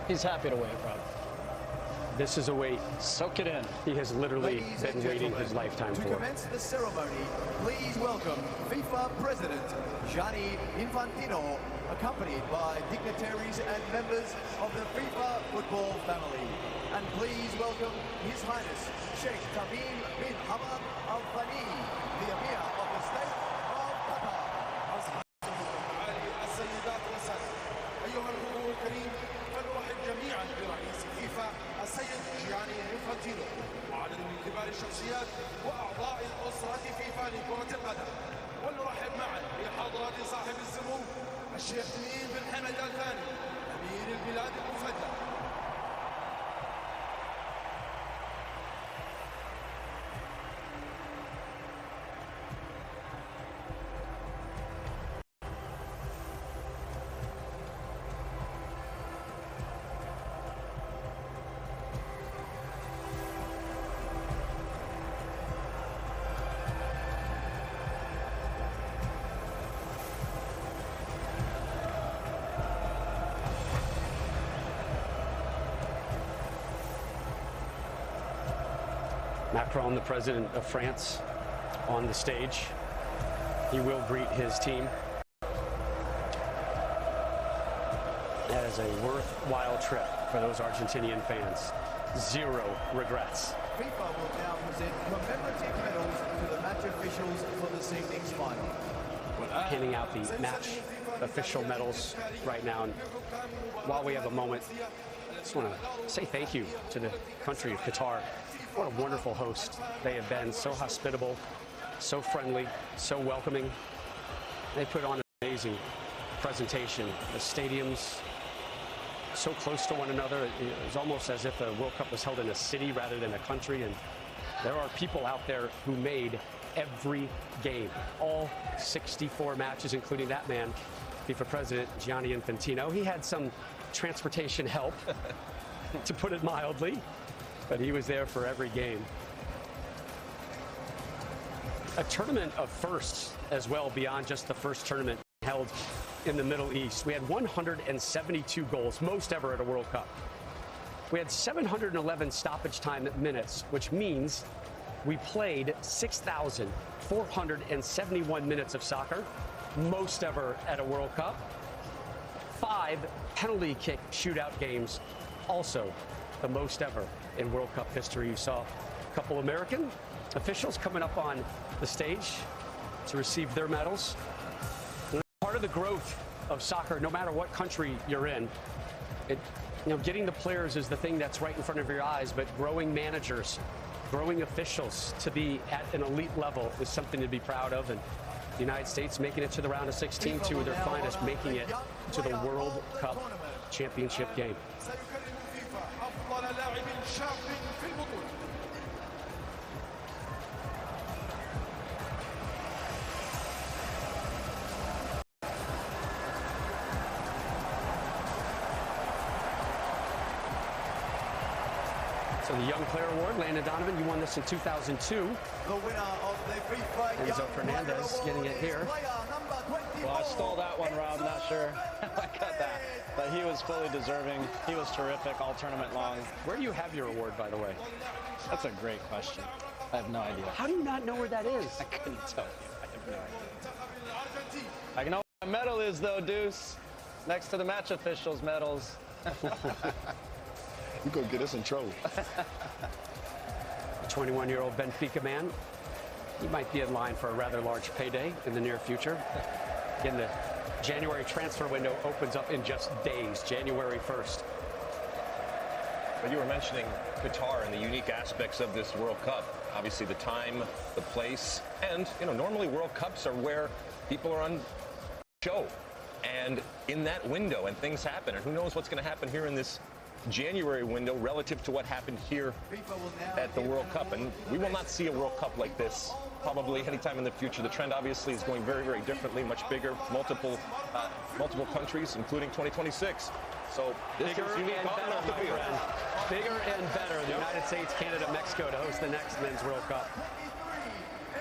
He's happy to wait, probably. This is a wait. Soak it in. He has literally been waiting his lifetime for. To commence the ceremony, please welcome FIFA President Gianni Infantino, accompanied by dignitaries and members of the FIFA football family. And please welcome His Highness Sheikh Tamim bin Hamad Al Thani, the Emir of the State of Qatar. السيدات والسادة، أيها الحضور الكريم، فنرحب جميعا برئيس فيفا السيد جياني إنفانتينو وعدد من كبار الشخصيات وأعضاء الأسرة فيفا لكرة القدم. ونرحب معا بحضرة صاحب السمو الشيخ تميم بن حمد آل ثاني أمير البلاد المفدى. Macron, the president of France, on the stage. He will greet his team. That is a worthwhile trip for those Argentinian fans. Zero regrets. FIFA will now present commemorative medals to the match officials for this evening's final. Handing out the match official medals right now. And while we have a moment, I just want to say thank you to the country of Qatar. What a wonderful host they have been. So hospitable, so friendly, so welcoming. They put on an amazing presentation. The stadiums so close to one another. It was almost as if the World Cup was held in a city rather than a country. And there are people out there who made every game, all 64 matches, including that man, FIFA President Gianni Infantino. He had some transportation help, to put it mildly, but he was there for every game. A tournament of firsts as well, beyond just the first tournament held in the Middle East. We had 172 goals, most ever at a World Cup. We had 711 stoppage time minutes, which means we played 6,471 minutes of soccer, most ever at a World Cup. 5 penalty kick shootout games, also the most ever in World Cup history. You saw a couple American officials coming up on the stage to receive their medals. Part of the growth of soccer, no matter what country you're in, getting the players is the thing that's right in front of your eyes, but growing managers, growing officials to be at an elite level is something to be proud of. And the United States making it to the round of 16, two of their finest making it to the World Cup championship game. So the Young Player Award, Landon Donovan, you won this in 2002. The winner of the FIFA Enzo Fernandez getting it here. Well, I stole that one, Rob. Not sure I got that. But he was fully deserving. He was terrific all tournament long. Where do you have your award, by the way? That's a great question. I have no idea. How do you not know where that is? I couldn't tell you. I have no idea. I know where my medal is, though, Deuce. Next to the match officials' medals. You're going to get us in trouble. A 21-year-old Benfica man. He might be in line for a rather large payday in the near future. Again, the January transfer window opens up in just days, January 1st. But you were mentioning Qatar and the unique aspects of this World Cup. Obviously, the time, the place, and, normally World Cups are where people are on show. And in that window, and things happen. And who knows what's going to happen here in this January window relative to what happened here at the World Cup. And we will not see a World Cup like this probably anytime in the future. The trend obviously is going very, very differently, much bigger, multiple countries, including 2026. So this bigger is unique and on and off better, the field. Bigger and better. The United States, Canada, Mexico to host the next Men's World Cup.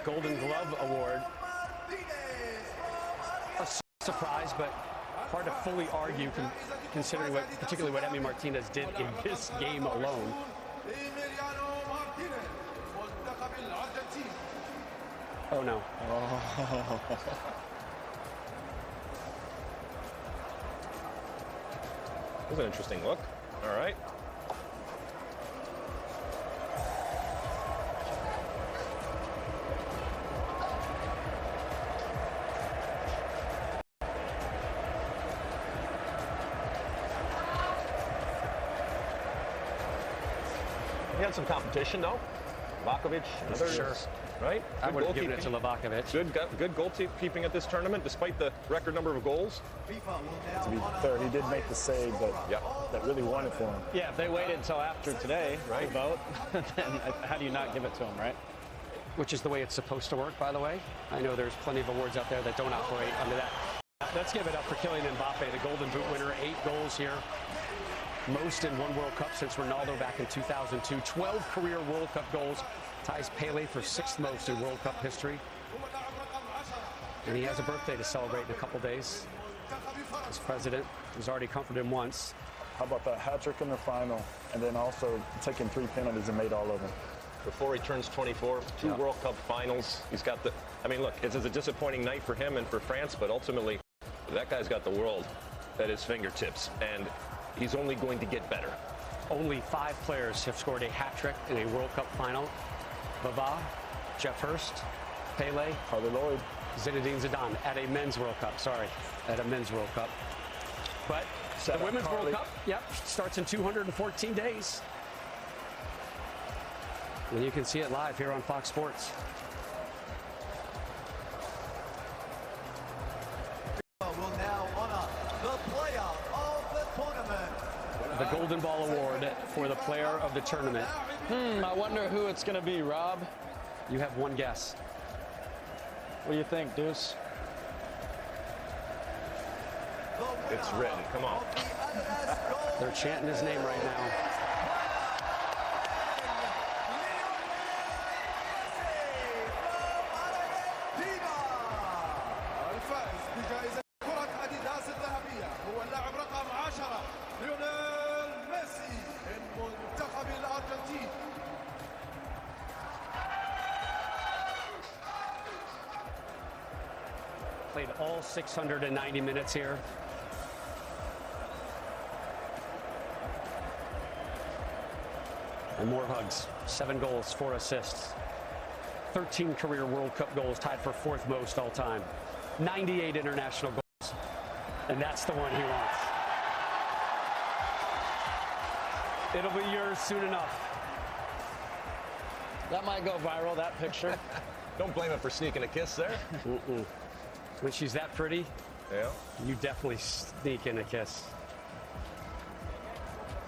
Golden Glove Award. A surprise, but hard to fully argue considering particularly what Emi Martinez did in this game alone. Oh no. Oh. That was an interesting look. All right. He had some competition, though. Vakovic, others, Sure. right? I would have given it to Livakovic. Good goalkeeping at this tournament, despite the record number of goals. To be fair, he did make the save that really won it for him. Yeah, if they waited until after today to Right. vote, then how do you not give it to him, right? Which is the way it's supposed to work, by the way. I know there's plenty of awards out there that don't operate under that. Let's give it up for Kylian Mbappe, the Golden Boot winner. 8 goals here. Most in one World Cup since Ronaldo back in 2002. 12 career World Cup goals. Ties Pele for 6th most in World Cup history. And he has a birthday to celebrate in a couple days. As president, who's already comforted him once. How about that hat trick in the final, and then also taking 3 penalties and made all of them. Before he turns 24, 2 World Cup finals. He's got the, I mean, look, it's a disappointing night for him and for France, but ultimately, that guy's got the world at his fingertips, and he's only going to get better. Only 5 players have scored a hat trick in a World Cup final. Vavá, Geoff Hurst, Pele, Harvey Lloyd, Zinedine Zidane at a men's World Cup. Sorry, at a men's World Cup. But Shout the out Women's Carly. World Cup, yep, starts in 214 days. And you can see it live here on Fox Sports. Will now honor the player of the tournament. The Golden Ball Award for the player of the tournament. I wonder who it's going to be, Rob. You have one guess. What do you think, Deuce? It's written. Come on. They're chanting his name right now. الفائز بجائزة كرة أديداس الذهبية هو اللاعب رقم 10 ليونيل ميسي من منتخب الأرجنتين. Played all 690 minutes here. And more hugs. 7 goals, 4 assists. 13 career World Cup goals, tied for 4th most all time. 98 international goals. And that's the one he wants. It'll be yours soon enough. That might go viral, that picture. Don't blame him for sneaking a kiss there. When she's that pretty, Yeah. you definitely sneak in a kiss.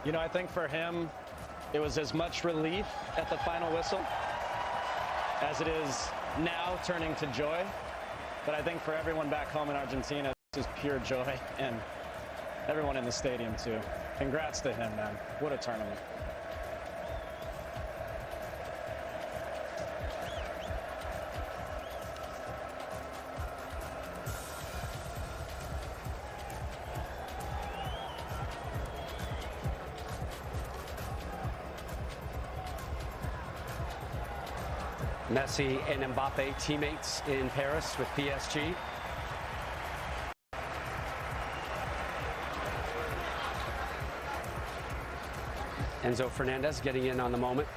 You know, I think for him, it was as much relief at the final whistle as it is now turning to joy. But I think for everyone back home in Argentina, this is pure joy, and everyone in the stadium too. Congrats to him, man. What a tournament. Messi and Mbappe teammates in Paris with PSG. Enzo Fernandez getting in on the moment.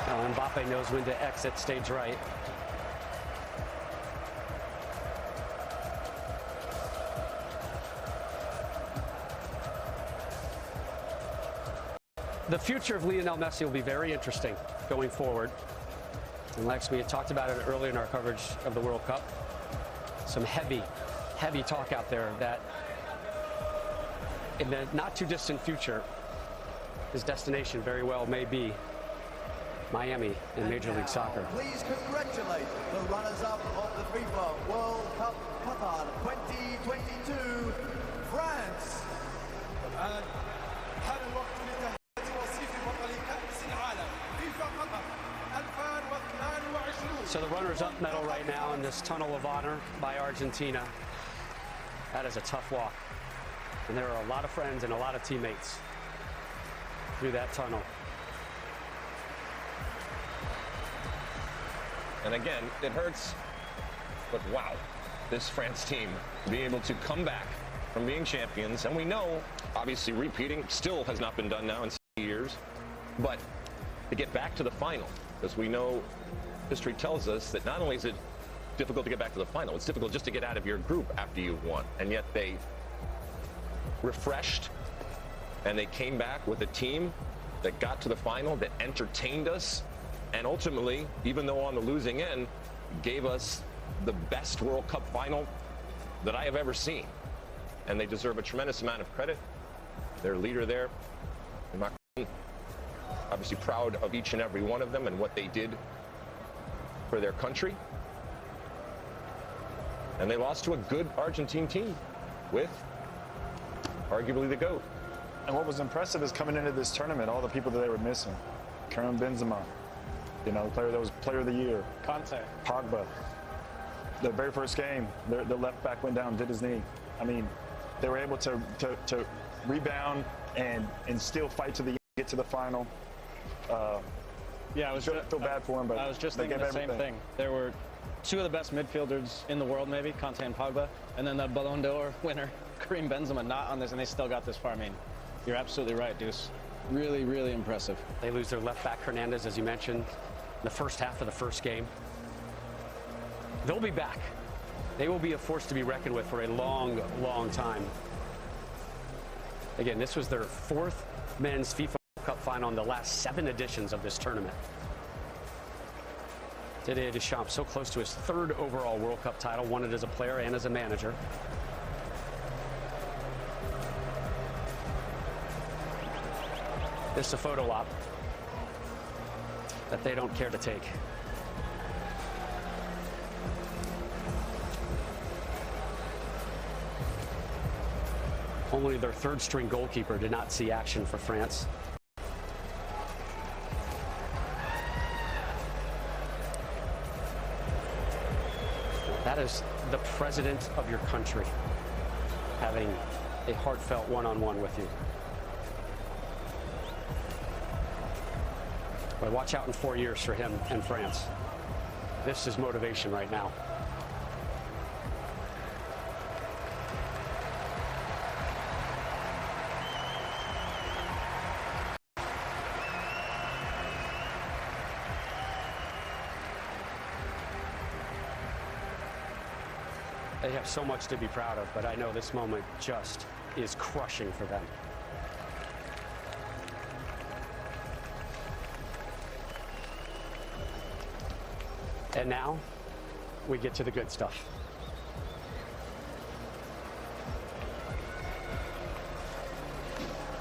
Now Mbappe knows when to exit stage right. The future of Lionel Messi will be very interesting going forward. And Lex, we had talked about it earlier in our coverage of the World Cup. Some heavy talk out there that in the not too distant future, his destination very well may be Miami in Major League Soccer. Please congratulate the runners-up of the FIFA World Cup Qatar 2022, France. الآن حان الوقت لتهنئة وصيف بطل كأس So the runners-up medal right now in this tunnel of honor by Argentina. That is a tough walk. And there are a lot of friends and a lot of teammates through that tunnel. And again, it hurts, but wow, this France team being able to come back from being champions, and we know, obviously, repeating still has not been done now in 60 years, but to get back to the final, because we know history tells us that not only is it difficult to get back to the final, it's difficult just to get out of your group after you've won, and yet they refreshed, and they came back with a team that got to the final, that entertained us, and ultimately, even though on the losing end, gave us the best World Cup final that I have ever seen. And they deserve a tremendous amount of credit. Their leader there, Macron, obviously proud of each and every one of them and what they did for their country. And they lost to a good Argentine team with arguably the GOAT. And what was impressive is coming into this tournament, all the people that they were missing. Karim Benzema, you know, the player that was player of the year. Conte. Pogba. The very first game, the left back went down, did his knee. I mean, they were able to rebound and still fight to the end, get to the final. Yeah, I feel bad for him, but I was just they thinking the gave same everything. thing. There were two of the best midfielders in the world, maybe, Conte and Pogba, and then the Ballon d'Or winner, Karim Benzema, not on this, and they still got this far. I mean, you're absolutely right, Deuce. Really, really impressive. They lose their left back, Hernandez, as you mentioned, in the first half of the first game. They'll be back. They will be a force to be reckoned with for a long, long time. Again, this was their fourth men's FIFA World Cup final in the last 7 editions of this tournament. Didier Deschamps so close to his 3rd overall World Cup title, won it as a player and as a manager. This is a photo op that they don't care to take. Only their 3rd string goalkeeper did not see action for France. That is the president of your country having a heartfelt one-on-one with you. But watch out in 4 years for him and France. This is motivation right now. They have so much to be proud of, but I know this moment just is crushing for them. And now we get to the good stuff.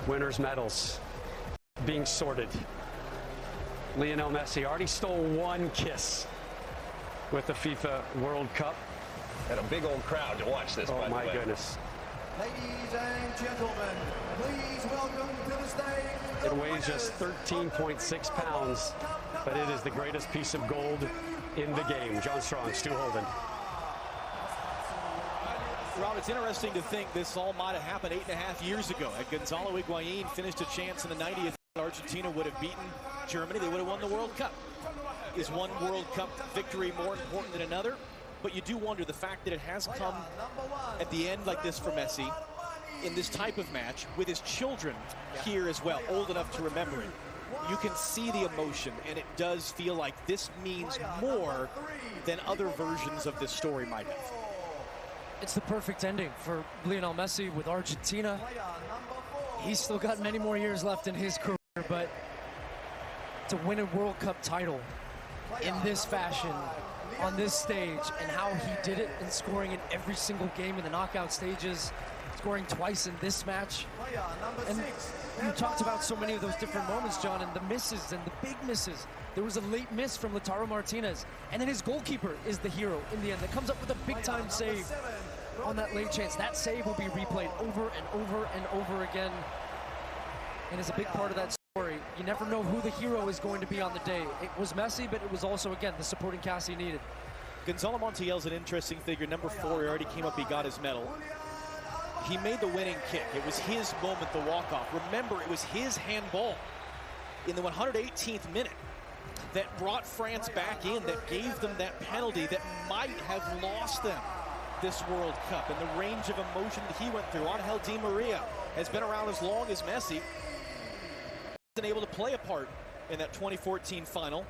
Winners' medals being sorted. Lionel Messi already stole 1 kiss with the FIFA World Cup. And a big old crowd to watch this, by the way. Oh, my goodness. Ladies and gentlemen, please welcome to the stage. It weighs just 13.6 pounds, but it is the greatest piece of gold in the game. John Strong, Stu Holden. Rob, it's interesting to think this all might have happened 8.5 years ago. Had Gonzalo Higuain finished a chance in the 90th, Argentina would have beaten Germany. They would have won the World Cup. Is one World Cup victory more important than another? But you do wonder the fact that it has come at the end like this for Messi in this type of match with his children here as well, old enough to remember it. You can see the emotion, and it does feel like this means more than other versions of this story might have. It's the perfect ending for Lionel Messi with Argentina. He's still got many more years left in his career, but to win a World Cup title in this fashion, on this stage, and how he did it in scoring in every single game in the knockout stages, scoring twice in this match. And you talked about so many of those different moments, John, and the misses and the big misses. There was a late miss from Lautaro Martinez, and then his goalkeeper is the hero in the end that comes up with a big-time save on that late chance. That save will be replayed over and over and over again, and is a big part of that story. You never know who the hero is going to be on the day. It was Messi, but it was also, again, the supporting cast he needed. Gonzalo Montiel's an interesting figure. Number 4, he already came up, he got his medal. He made the winning kick. It was his moment, the walk-off. Remember, it was his handball in the 118th minute that brought France back in, that gave them that penalty that might have lost them this World Cup. And the range of emotion that he went through. Angel Di Maria has been around as long as Messi. Been able to play a part in that 2014 final.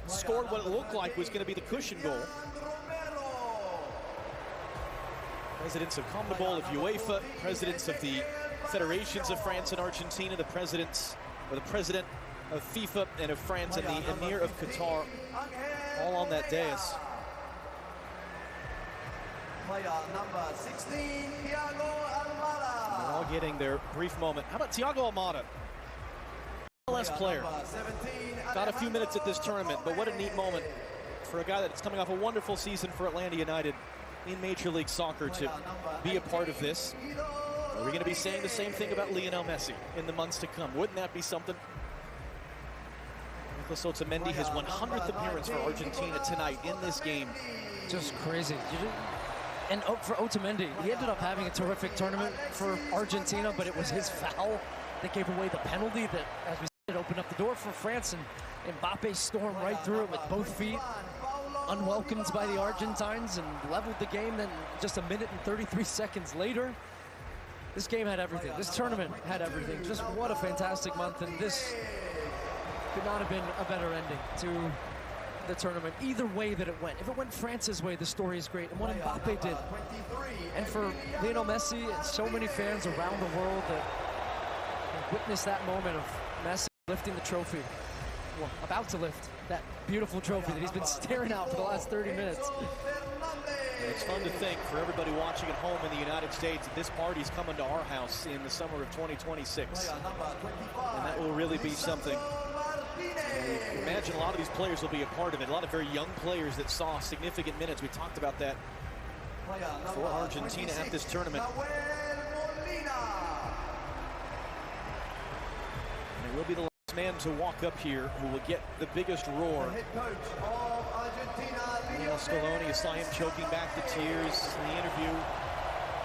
Scored what it looked like was going to be the cushion goal. Presidents of CONMEBOL, of UEFA, presidents of the federations of France and Argentina, the president of FIFA and of France, and the Emir of Qatar, all on that dais. Player number 16, Thiago Almada. They're all getting their brief moment. How about Thiago Almada? MLS player. Got a few minutes at this tournament, but what a neat moment for a guy that's coming off a wonderful season for Atlanta United in Major League Soccer to be a part of this. Are we going to be saying the same thing about Lionel Messi in the months to come? Wouldn't that be something? Nicolas Otamendi, his 100th appearance for Argentina tonight in this game. Just crazy. And for Otamendi, he ended up having a terrific tournament for Argentina, but it was his foul that gave away the penalty that, as we said, opened up the door for France, and Mbappe stormed right through it with both feet, unwelcomed by the Argentines, and leveled the game. Then just a minute and 33 seconds later, this game had everything. This tournament had everything. Just what a fantastic month, and this could not have been a better ending to the tournament, either way that it went. If it went France's way, the story is great, and what Mbappe did. And for Lionel Messi and so many fans around the world that witnessed that moment of Messi lifting the trophy, well, about to lift that beautiful trophy that he's been staring at for the last 30 minutes. It's fun to think for everybody watching at home in the United States that this party's coming to our house in the summer of 2026. And that will really be something. I imagine a lot of these players will be a part of it. A lot of very young players that saw significant minutes. We talked about that for Argentina at this tournament. And it will be the last man to walk up here who will get the biggest roar. Lionel Scaloni, you saw him choking back the tears in the interview,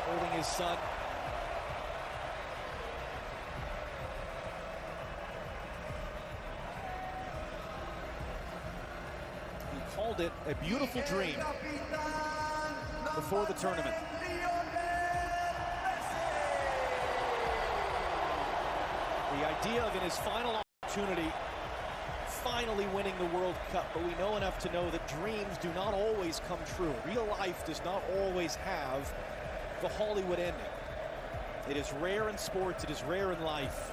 holding his son. He called it a beautiful dream before the tournament. The idea of in his final opportunity, finally winning the World Cup, but we know enough to know that dreams do not always come true. Real life does not always have the Hollywood ending. It is rare in sports, it is rare in life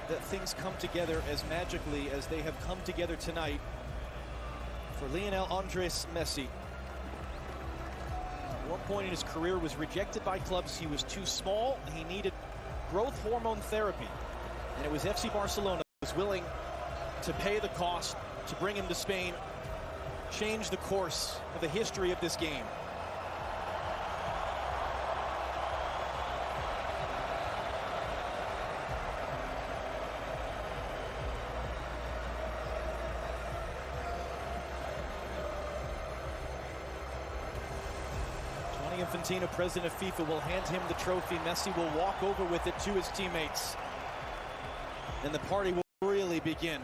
that things come together as magically as they have come together tonight for Lionel Andres Messi. At one point in his career was rejected by clubs. He was too small, he needed growth hormone therapy, and it was FC Barcelona that was willing to pay the cost to bring him to Spain, change the course of the history of this game. Gianni Infantino, president of FIFA, will hand him the trophy. Messi will walk over with it to his teammates, and the party will really begin.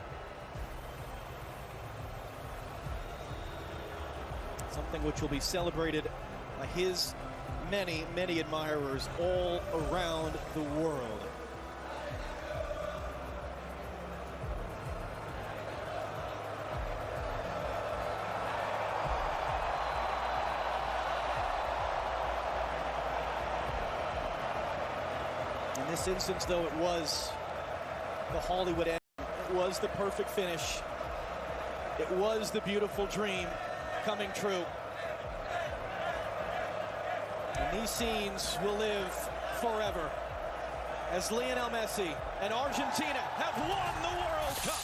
Something which will be celebrated by his many, many admirers all around the world. In this instance, though, it was the Hollywood end. It was the perfect finish. It was the beautiful dream coming true. And these scenes will live forever as Lionel Messi and Argentina have won the World Cup.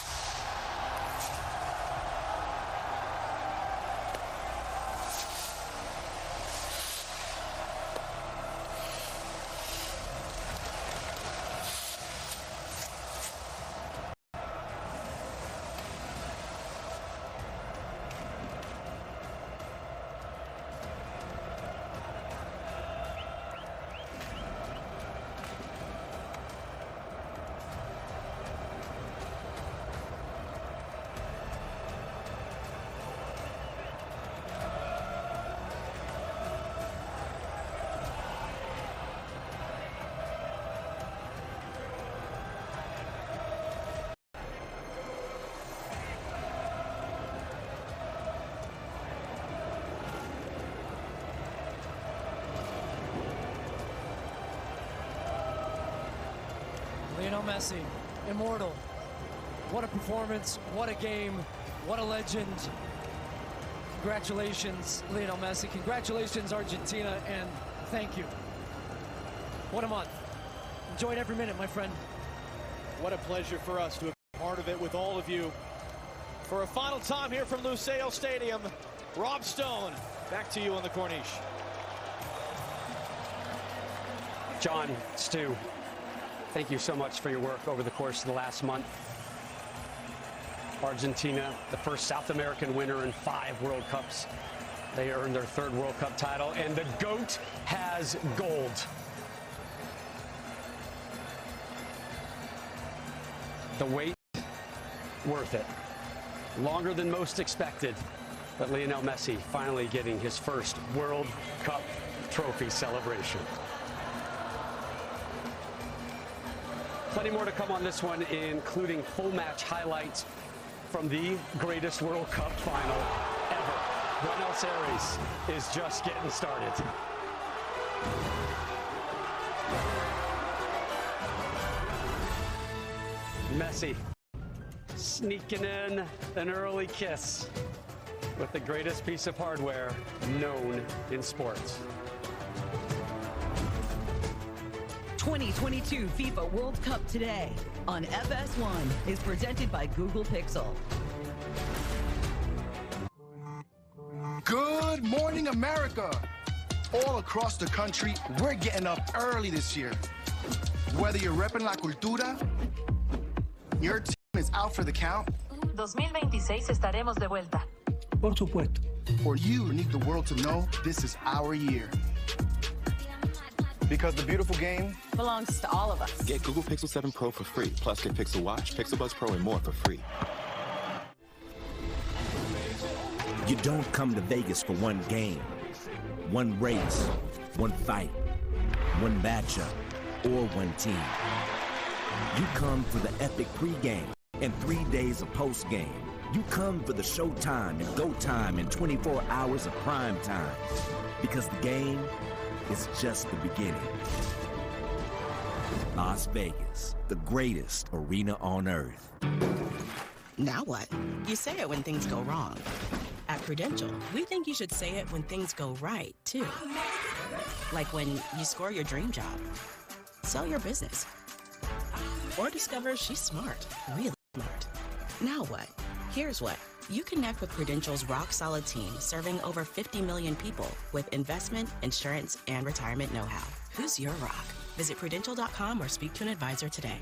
Lionel Messi, immortal. What a performance, what a game, what a legend. Congratulations, Lionel Messi. Congratulations, Argentina, and thank you. What a month. Enjoyed every minute, my friend. What a pleasure for us to have been part of it with all of you. For a final time here from Lusail Stadium, Rob Stone, back to you on the Corniche. John, Stu, thank you so much for your work over the course of the last month. Argentina, the first South American winner in 5 World Cups. They earned their 3rd World Cup title, and the GOAT has gold. The wait, worth it. Longer than most expected, but Lionel Messi finally getting his first World Cup trophy celebration. Plenty more to come on this one, including full match highlights from the greatest World Cup final ever. Buenos Aires is just getting started. Messi sneaking in an early kiss with the greatest piece of hardware known in sports. 2022 FIFA World Cup today on FS1 is presented by Google Pixel. Good morning, America. All across the country, we're getting up early this year. Whether you're repping La Cultura, your team is out for the count, 2026 estaremos de vuelta. Por supuesto. Or you need the world to know this is our year. Because the beautiful game Belongs to all of us. Get Google Pixel 7 Pro for free. Plus get Pixel Watch, Pixel Buds Pro, and more for free. You don't come to Vegas for one game, one race, one fight, one matchup, or one team. You come for the epic pregame and 3 days of postgame. You come for the showtime and go time and 24 hours of prime time. Because the game is just the beginning. Las Vegas, the greatest arena on earth. Now what? You say it when things go wrong. At Prudential, we think you should say it when things go right, too. Like when you score your dream job, sell your business, or discover she's smart, really smart. Now what? Here's what. You connect with Prudential's rock-solid team serving over 50 million people with investment, insurance, and retirement know-how. Who's your rock? Visit Prudential.com or speak to an advisor today.